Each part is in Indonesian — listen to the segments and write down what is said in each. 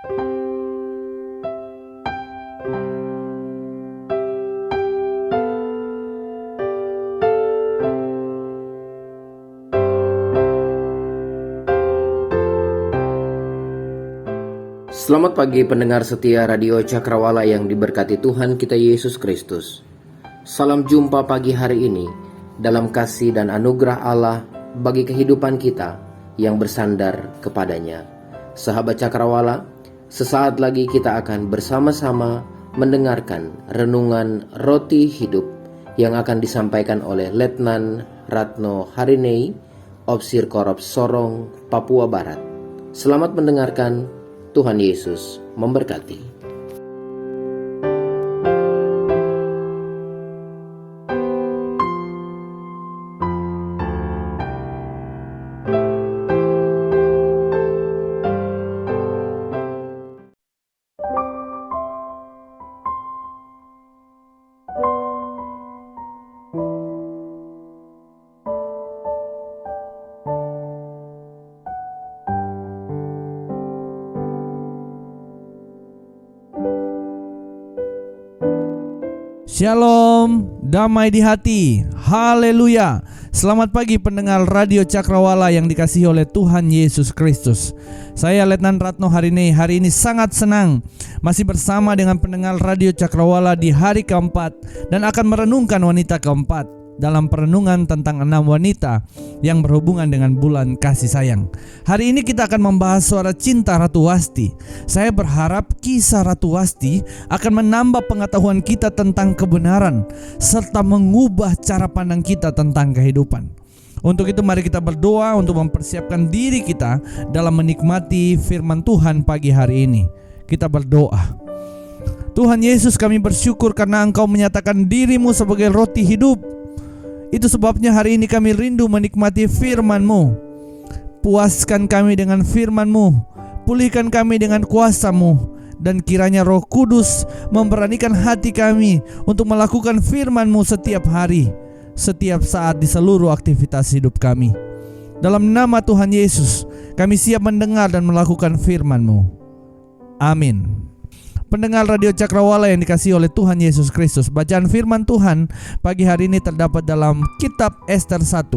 Selamat pagi pendengar setia Radio Cakrawala yang diberkati Tuhan kita Yesus Kristus. Salam jumpa pagi hari ini dalam kasih dan anugerah Allah bagi kehidupan kita yang bersandar kepadanya. Sahabat Cakrawala, sesaat lagi kita akan bersama-sama mendengarkan renungan Roti Hidup yang akan disampaikan oleh Letnan Ratno Harinei, Opsir Korps Sorong, Papua Barat. Selamat mendengarkan. Tuhan Yesus memberkati. Shalom, damai di hati, haleluya. Selamat pagi pendengar Radio Cakrawala yang dikasihi oleh Tuhan Yesus Kristus. Saya Letnan Ratno Harinei. Hari ini sangat senang masih bersama dengan pendengar Radio Cakrawala di hari keempat, dan akan merenungkan wanita keempat dalam perenungan tentang 6 wanita yang berhubungan dengan bulan kasih sayang. Hari ini kita akan membahas suara cinta Ratu Wasti. Saya berharap kisah Ratu Wasti akan menambah pengetahuan kita tentang kebenaran serta mengubah cara pandang kita tentang kehidupan. Untuk itu mari kita berdoa untuk mempersiapkan diri kita dalam menikmati firman Tuhan pagi hari ini. Kita berdoa. Tuhan Yesus, kami bersyukur karena Engkau menyatakan diri-Mu sebagai roti hidup. Itu sebabnya hari ini kami rindu menikmati firman-Mu. Puaskan kami dengan firman-Mu, pulihkan kami dengan kuasa-Mu, dan kiranya Roh Kudus memberanikan hati kami untuk melakukan firman-Mu setiap hari, setiap saat di seluruh aktivitas hidup kami. Dalam nama Tuhan Yesus, kami siap mendengar dan melakukan firman-Mu. Amin. Pendengar Radio Cakrawala yang dikasihi oleh Tuhan Yesus Kristus, bacaan firman Tuhan pagi hari ini terdapat dalam kitab Ester 1,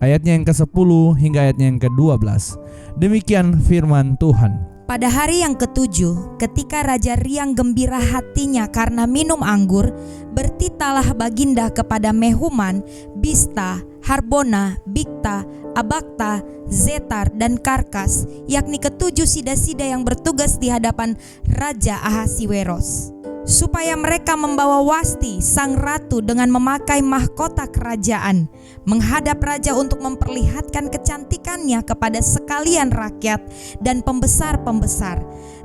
ayatnya yang ke-10 hingga ayatnya yang ke-12. Demikian firman Tuhan. Pada hari yang ke-7, ketika Raja riang gembira hatinya karena minum anggur, bertitalah Baginda kepada Mehuman, Bista, Harbona, Bikta, Abakta, Zetar, dan Karkas, yakni ke-7 sida-sida yang bertugas di hadapan Raja Ahasiweros, supaya mereka membawa Wasti sang ratu dengan memakai mahkota kerajaan menghadap raja untuk memperlihatkan kecantikannya kepada sekalian rakyat dan pembesar-pembesar,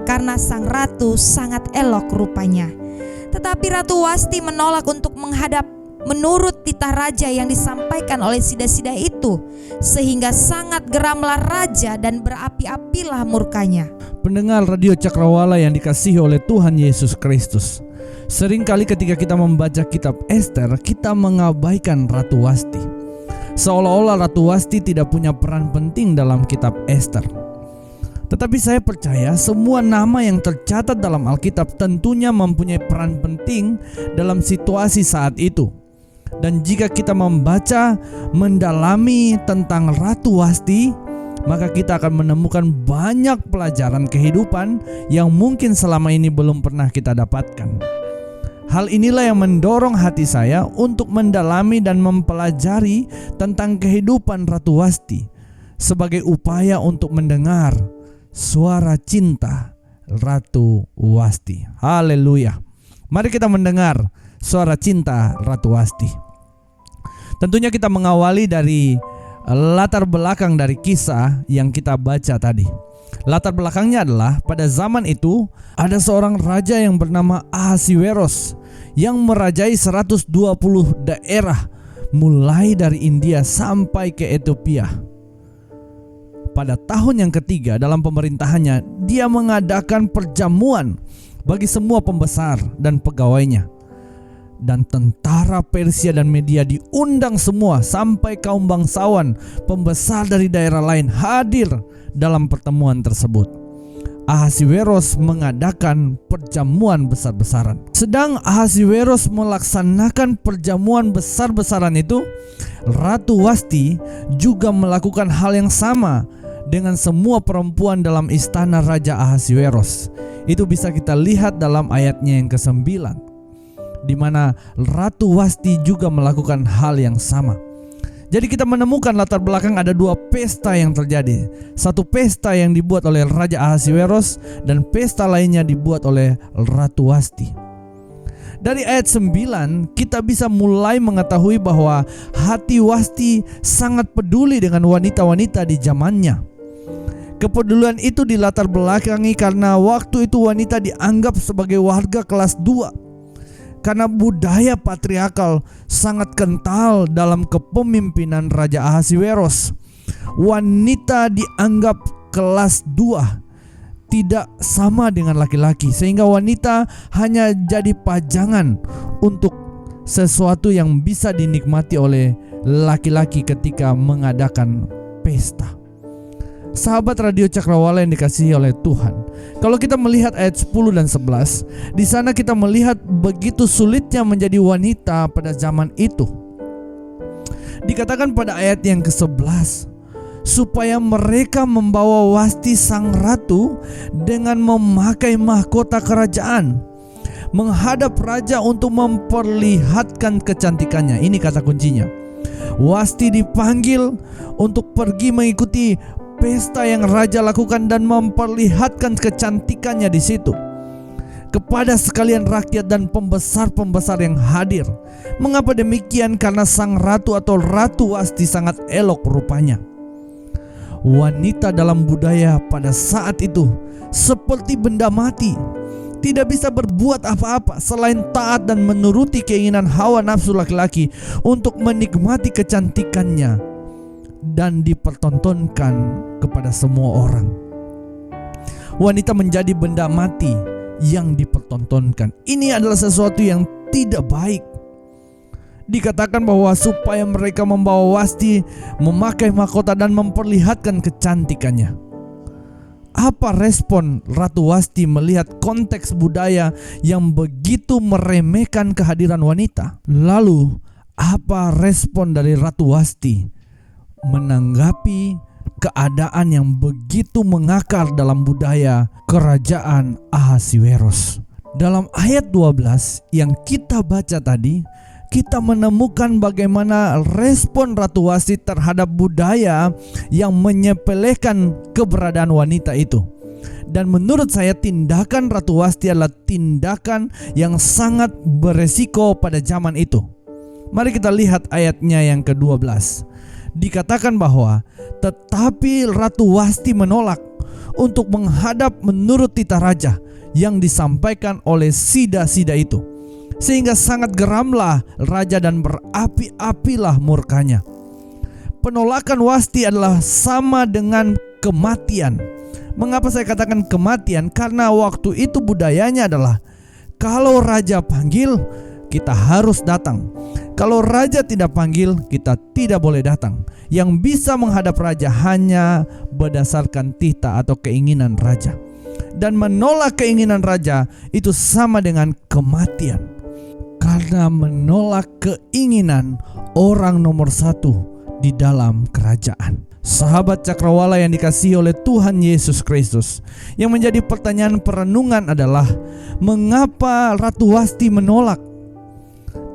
karena sang ratu sangat elok rupanya. Tetapi Ratu Wasti menolak untuk menghadap menurut titah raja yang disampaikan oleh sida-sida itu, sehingga sangat geramlah raja dan berapi-apilah murkanya. Pendengar Radio Cakrawala yang dikasihi oleh Tuhan Yesus Kristus, seringkali ketika kita membaca kitab Ester, kita mengabaikan Ratu Wasti. Seolah-olah Ratu Wasti tidak punya peran penting dalam kitab Ester. Tetapi saya percaya semua nama yang tercatat dalam Alkitab tentunya mempunyai peran penting dalam situasi saat itu. Dan jika kita membaca, mendalami tentang Ratu Wasti, maka kita akan menemukan banyak pelajaran kehidupan yang mungkin selama ini belum pernah kita dapatkan. Hal inilah yang mendorong hati saya untuk mendalami dan mempelajari tentang kehidupan Ratu Wasti sebagai upaya untuk mendengar suara cinta Ratu Wasti. Haleluya. Mari kita mendengar suara cinta Ratu Wasti. Tentunya kita mengawali dari latar belakang dari kisah yang kita baca tadi. Latar belakangnya adalah pada zaman itu ada seorang raja yang bernama Ahasiweros yang merajai 120 daerah mulai dari India sampai ke Ethiopia. Pada tahun yang ketiga dalam pemerintahannya, dia mengadakan perjamuan bagi semua pembesar dan pegawainya. Dan tentara Persia dan Media diundang semua, sampai kaum bangsawan, pembesar dari daerah lain hadir dalam pertemuan tersebut. Ahasiweros mengadakan perjamuan besar-besaran. Sedang Ahasiweros melaksanakan perjamuan besar-besaran itu, Ratu Wasti juga melakukan hal yang sama dengan semua perempuan dalam istana Raja Ahasiweros. Itu bisa kita lihat dalam ayatnya yang ke-9, di mana Ratu Wasti juga melakukan hal yang sama. Jadi kita menemukan latar belakang ada 2 pesta yang terjadi. Satu pesta yang dibuat oleh Raja Ahasiweros dan pesta lainnya dibuat oleh Ratu Wasti. Dari ayat 9 kita bisa mulai mengetahui bahwa hati Wasti sangat peduli dengan wanita-wanita di zamannya. Kepedulian itu dilatar belakangi karena waktu itu wanita dianggap sebagai warga kelas 2. Karena budaya patriarkal sangat kental dalam kepemimpinan Raja Ahasiweros, wanita dianggap kelas 2, tidak sama dengan laki-laki, sehingga wanita hanya jadi pajangan untuk sesuatu yang bisa dinikmati oleh laki-laki ketika mengadakan pesta. Sahabat Radio Cakrawala yang dikasihi oleh Tuhan, kalau kita melihat ayat 10 dan 11, di sana kita melihat begitu sulitnya menjadi wanita pada zaman itu. Dikatakan pada ayat yang ke-11, supaya mereka membawa Wasti sang ratu dengan memakai mahkota kerajaan, menghadap raja untuk memperlihatkan kecantikannya. Ini kata kuncinya. Wasti dipanggil untuk pergi mengikuti pesta yang raja lakukan dan memperlihatkan kecantikannya di situ kepada sekalian rakyat dan pembesar-pembesar yang hadir. Mengapa demikian? Karena sang ratu atau Ratu Wasti sangat elok rupanya. Wanita dalam budaya pada saat itu seperti benda mati, tidak bisa berbuat apa-apa selain taat dan menuruti keinginan hawa nafsu laki-laki untuk menikmati kecantikannya dan dipertontonkan kepada semua orang. Wanita menjadi benda mati yang dipertontonkan. Ini adalah sesuatu yang tidak baik. Dikatakan bahwa supaya mereka membawa Wasti, memakai mahkota dan memperlihatkan kecantikannya. Apa respon Ratu Wasti melihat konteks budaya yang begitu meremehkan kehadiran wanita? Lalu apa respon dari Ratu Wasti menanggapi keadaan yang begitu mengakar dalam budaya kerajaan Ahasiweros? Dalam ayat 12 yang kita baca tadi, kita menemukan bagaimana respon Ratu Wasti terhadap budaya yang menyepelekan keberadaan wanita itu. Dan menurut saya tindakan Ratu Wasti adalah tindakan yang sangat beresiko pada zaman itu. Mari kita lihat ayatnya yang ke-12. Dikatakan bahwa tetapi Ratu Wasti menolak untuk menghadap menurut titah raja yang disampaikan oleh sida-sida itu, sehingga sangat geramlah raja dan berapi-apilah murkanya. Penolakan Wasti adalah sama dengan kematian. Mengapa saya katakan kematian? Karena waktu itu budayanya adalah kalau raja panggil, kita harus datang. Kalau raja tidak panggil, kita tidak boleh datang. Yang bisa menghadap raja hanya berdasarkan titah atau keinginan raja. Dan menolak keinginan raja itu sama dengan kematian. Karena menolak keinginan orang nomor 1 di dalam kerajaan. Sahabat Cakrawala yang dikasihi oleh Tuhan Yesus Kristus, yang menjadi pertanyaan perenungan adalah mengapa Ratu Wasti menolak?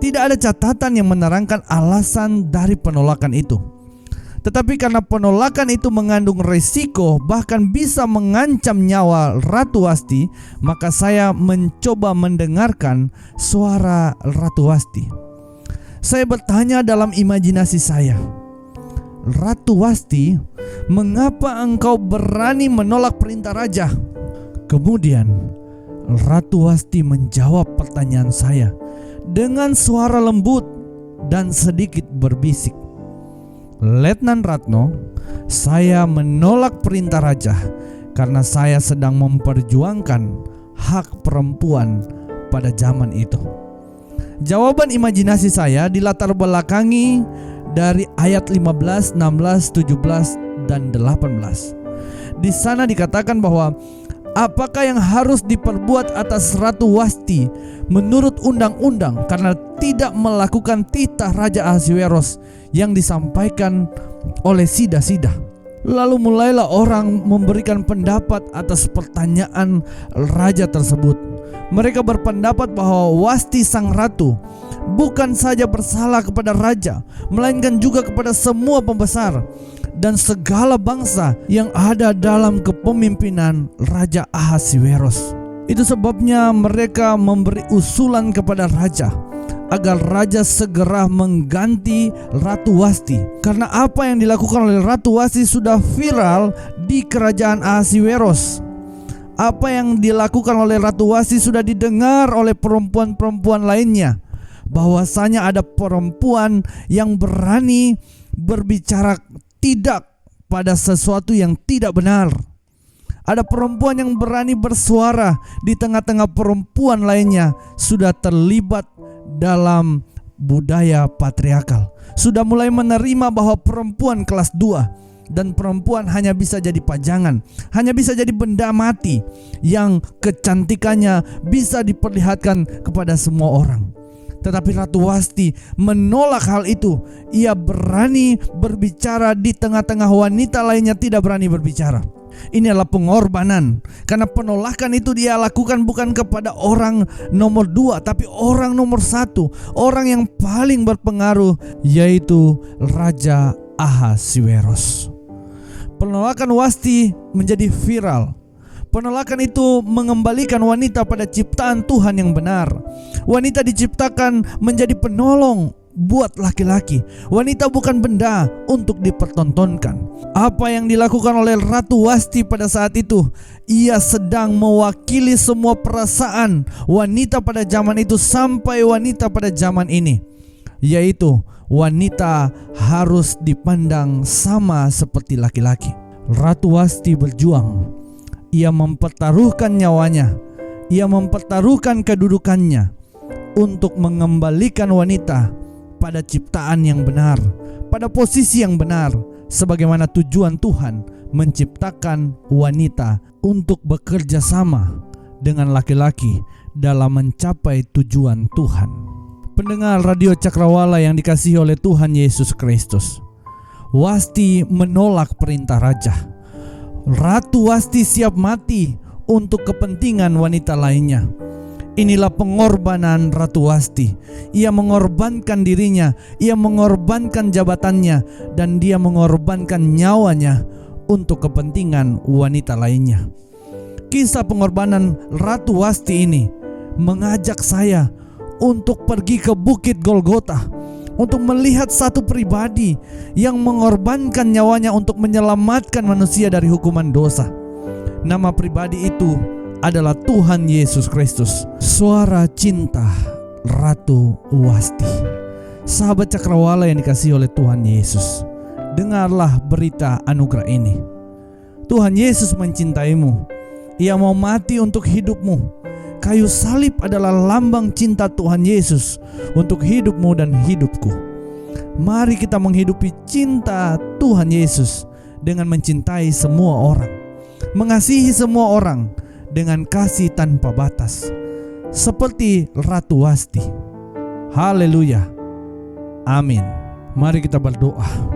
Tidak ada catatan yang menerangkan alasan dari penolakan itu. Tetapi karena penolakan itu mengandung risiko, bahkan bisa mengancam nyawa Ratu Wasti, maka saya mencoba mendengarkan suara Ratu Wasti. Saya bertanya dalam imajinasi saya, Ratu Wasti, mengapa engkau berani menolak perintah raja? Kemudian Ratu Wasti menjawab pertanyaan saya dengan suara lembut dan sedikit berbisik. Letnan Ratno, saya menolak perintah raja karena saya sedang memperjuangkan hak perempuan pada zaman itu. Jawaban imajinasi saya dilatar belakangi dari ayat 15, 16, 17, dan 18. Di sana dikatakan bahwa Apakah yang harus diperbuat atas Ratu Wasti menurut undang-undang karena tidak melakukan titah Raja Ahasweros yang disampaikan oleh Sida-Sida? Lalu mulailah orang memberikan pendapat atas pertanyaan raja tersebut. Mereka berpendapat bahwa Wasti sang ratu bukan saja bersalah kepada raja, melainkan juga kepada semua pembesar dan segala bangsa yang ada dalam kepemimpinan Raja Ahasweros. Itu sebabnya mereka memberi usulan kepada raja agar raja segera mengganti Ratu Wasti, karena apa yang dilakukan oleh Ratu Wasti sudah viral di kerajaan Ahasweros. Apa yang dilakukan oleh Ratu Wasti sudah didengar oleh perempuan-perempuan lainnya, bahwasanya ada perempuan yang berani berbicara tidak pada sesuatu yang tidak benar. Ada perempuan yang berani bersuara di tengah-tengah perempuan lainnya sudah terlibat dalam budaya patriarkal. Sudah mulai menerima bahwa perempuan kelas 2 dan perempuan hanya bisa jadi pajangan, hanya bisa jadi benda mati yang kecantikannya bisa diperlihatkan kepada semua orang. Tetapi Ratu Wasti menolak hal itu. Ia berani berbicara di tengah-tengah wanita lainnya tidak berani berbicara. Ini adalah pengorbanan, karena penolakan itu dia lakukan bukan kepada orang nomor 2, tapi orang nomor 1, orang yang paling berpengaruh, yaitu Raja Ahasweros. Penolakan Wasti menjadi viral. Penolakan itu mengembalikan wanita pada ciptaan Tuhan yang benar. Wanita diciptakan menjadi penolong buat laki-laki. Wanita bukan benda untuk dipertontonkan. Apa yang dilakukan oleh Ratu Wasti pada saat itu, ia sedang mewakili semua perasaan wanita pada zaman itu sampai wanita pada zaman ini, yaitu wanita harus dipandang sama seperti laki-laki. Ratu Wasti berjuang. Ia mempertaruhkan nyawanya, ia mempertaruhkan kedudukannya untuk mengembalikan wanita pada ciptaan yang benar, pada posisi yang benar, sebagaimana tujuan Tuhan menciptakan wanita untuk bekerja sama dengan laki-laki dalam mencapai tujuan Tuhan. Pendengar Radio Cakrawala yang dikasihi oleh Tuhan Yesus Kristus, Wasti menolak perintah raja. Ratu Wasti siap mati untuk kepentingan wanita lainnya. Inilah pengorbanan Ratu Wasti. Ia mengorbankan dirinya, ia mengorbankan jabatannya, dan dia mengorbankan nyawanya untuk kepentingan wanita lainnya. Kisah pengorbanan Ratu Wasti ini mengajak saya untuk pergi ke Bukit Golgota, untuk melihat satu pribadi yang mengorbankan nyawanya untuk menyelamatkan manusia dari hukuman dosa. Nama pribadi itu adalah Tuhan Yesus Kristus. Suara cinta Ratu Wasti. Sahabat Cakrawala yang dikasihi oleh Tuhan Yesus, dengarlah berita anugerah ini. Tuhan Yesus mencintaimu. Ia mau mati untuk hidupmu. Kayu salib adalah lambang cinta Tuhan Yesus untuk hidupmu dan hidupku. Mari kita menghidupi cinta Tuhan Yesus dengan mencintai semua orang, mengasihi semua orang dengan kasih tanpa batas, seperti Ratu Wasti. Haleluya. Amin. Mari kita berdoa.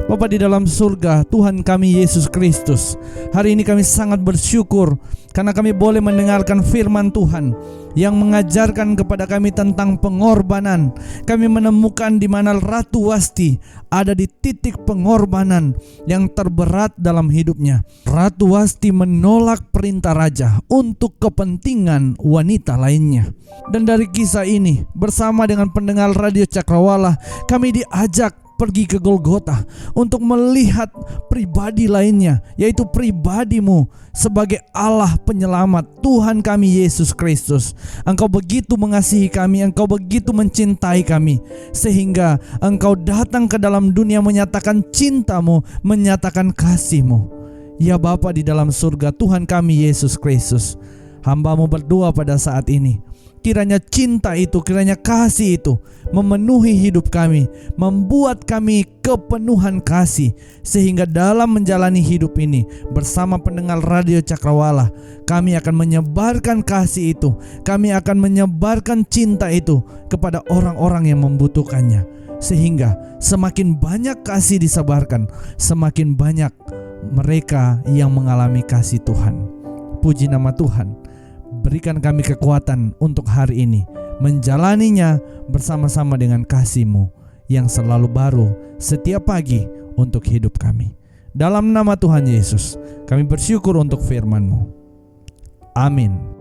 Bapa di dalam surga, Tuhan kami Yesus Kristus, hari ini kami sangat bersyukur karena kami boleh mendengarkan firman Tuhan yang mengajarkan kepada kami tentang pengorbanan. Kami menemukan di mana Ratu Wasti ada di titik pengorbanan yang terberat dalam hidupnya. Ratu Wasti menolak perintah raja untuk kepentingan wanita lainnya. Dan dari kisah ini, bersama dengan pendengar Radio Cakrawala, kami diajak pergi ke Golgota untuk melihat pribadi lainnya, yaitu pribadimu sebagai Allah penyelamat, Tuhan kami Yesus Kristus. Engkau begitu mengasihi kami, Engkau begitu mencintai kami, sehingga Engkau datang ke dalam dunia menyatakan cintamu, menyatakan kasihmu. Ya Bapa di dalam surga, Tuhan kami Yesus Kristus, hamba-Mu berdoa pada saat ini, Kiranya cinta itu, kiranya kasih itu memenuhi hidup kami, membuat kami kepenuhan kasih, sehingga dalam menjalani hidup ini bersama pendengar Radio Cakrawala, kami akan menyebarkan kasih itu, kami akan menyebarkan cinta itu kepada orang-orang yang membutuhkannya, sehingga semakin banyak kasih disebarkan, semakin banyak mereka yang mengalami kasih Tuhan. Puji nama Tuhan. Berikan kami kekuatan untuk hari ini menjalaninya bersama-sama dengan kasih-Mu yang selalu baru setiap pagi untuk hidup kami. Dalam nama Tuhan Yesus, kami bersyukur untuk firman-Mu. Amin.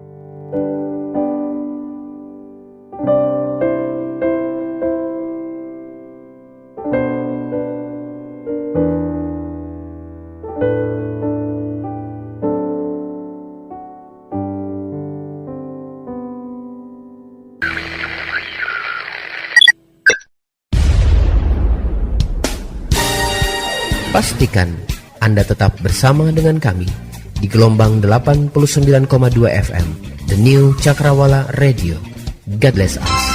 Pastikan Anda tetap bersama dengan kami di gelombang 89,2 FM, The New Cakrawala Radio. God bless us.